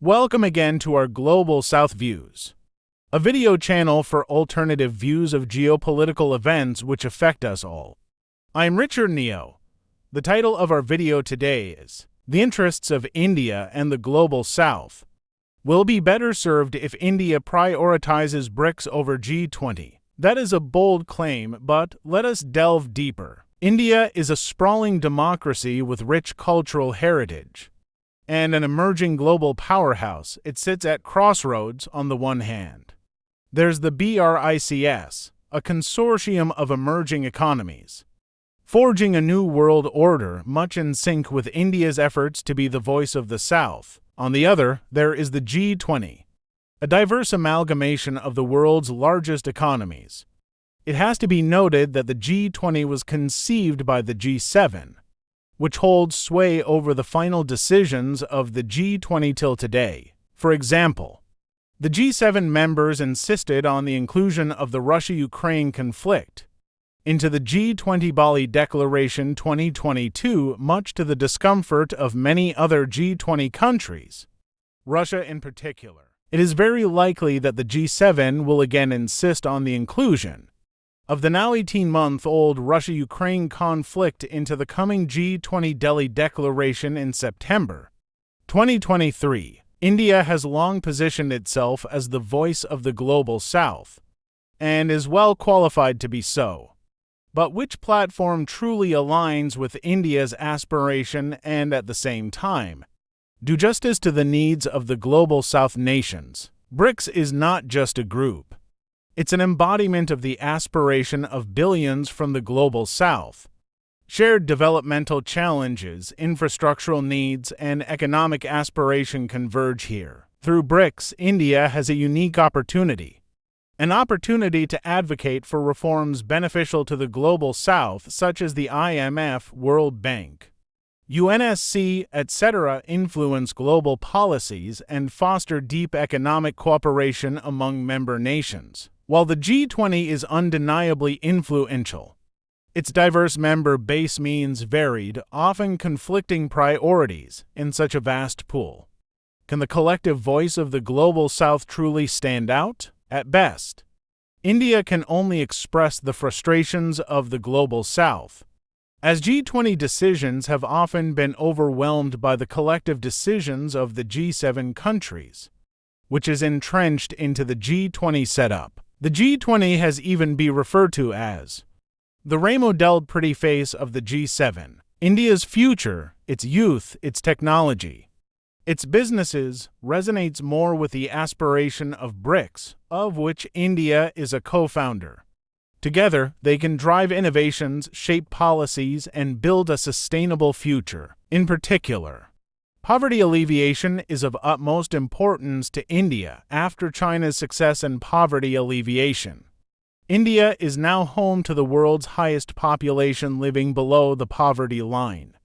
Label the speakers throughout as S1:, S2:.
S1: Welcome again to our Global South Views, a video channel for alternative views of geopolitical events which affect us all. I'm Richard Neo. The title of our video today is The Interests of India and the Global South Will Be Better Served if India Prioritizes BRICS over G20. That is a bold claim, but let us delve deeper. India is a sprawling democracy with rich cultural heritage. And an emerging global powerhouse, it sits at crossroads on the one hand. There's the BRICS, a consortium of emerging economies, forging a new world order much in sync with India's efforts to be the voice of the South. On the other, there is the G20, a diverse amalgamation of the world's largest economies. It has to be noted that the G20 was conceived by the G7, which holds sway over the final decisions of the G20 till today. For example, the G7 members insisted on the inclusion of the Russia-Ukraine conflict into the G20 Bali Declaration 2022, much to the discomfort of many other G20 countries, Russia in particular. It is very likely that the G7 will again insist on the inclusion of the now 18-month-old Russia-Ukraine conflict into the coming G20 Delhi Declaration in September 2023. India has long positioned itself as the voice of the Global South, and is well qualified to be so. But which platform truly aligns with India's aspiration and, at the same time, do justice to the needs of the Global South nations? BRICS is not just a group. It's an embodiment of the aspiration of billions from the Global South. Shared developmental challenges, infrastructural needs, and economic aspiration converge here. Through BRICS, India has a unique opportunity. An opportunity to advocate for reforms beneficial to the Global South, such as the IMF, World Bank, UNSC, etc., influence global policies and foster deep economic cooperation among member nations. While the G20 is undeniably influential, its diverse member base means varied, often conflicting priorities in such a vast pool. Can the collective voice of the Global South truly stand out? At best, India can only express the frustrations of the Global South, as G20 decisions have often been overwhelmed by the collective decisions of the G7 countries, which is entrenched into the G20 setup. The G20 has even been referred to as the remodeled pretty face of the G7. India's future, its youth, its technology, its businesses resonates more with the aspiration of BRICS, of which India is a co-founder. Together, they can drive innovations, shape policies, and build a sustainable future. In particular, poverty alleviation is of utmost importance to India after China's success in poverty alleviation. India is now home to the world's highest population living below the poverty line.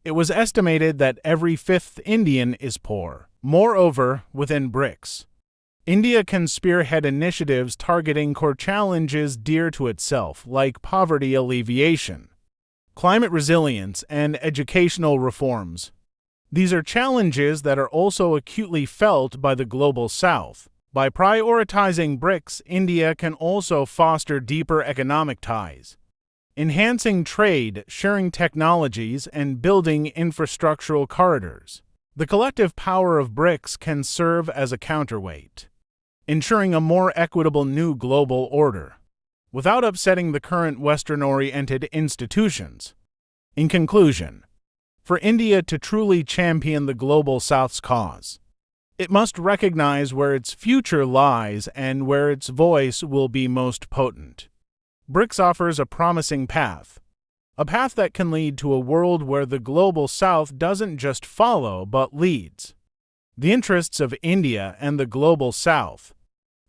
S1: It was estimated that every fifth Indian is poor. Moreover, within BRICS, India can spearhead initiatives targeting core challenges dear to itself, like poverty alleviation, climate resilience, and educational reforms. These are challenges that are also acutely felt by the Global South. By prioritizing BRICS, India can also foster deeper economic ties, enhancing trade, sharing technologies, and building infrastructural corridors. The collective power of BRICS can serve as a counterweight, ensuring a more equitable new global order, without upsetting the current Western-oriented institutions. In conclusion, for India to truly champion the Global South's cause, it must recognize where its future lies and where its voice will be most potent. BRICS offers a promising path, a path that can lead to a world where the Global South doesn't just follow but leads. The interests of India and the Global South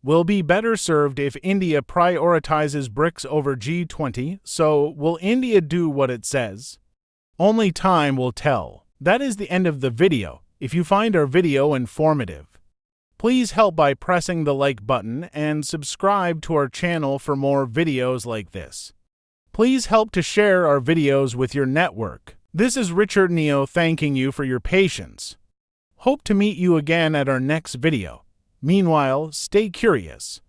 S1: will be better served if India prioritizes BRICS over G20, so will India do what it says? Only time will tell. That is the end of the video. If you find our video informative, please help by pressing the like button and subscribe to our channel for more videos like this. Please help to share our videos with your network. This is Richard Neo thanking you for your patience. Hope to meet you again at our next video. Meanwhile, stay curious.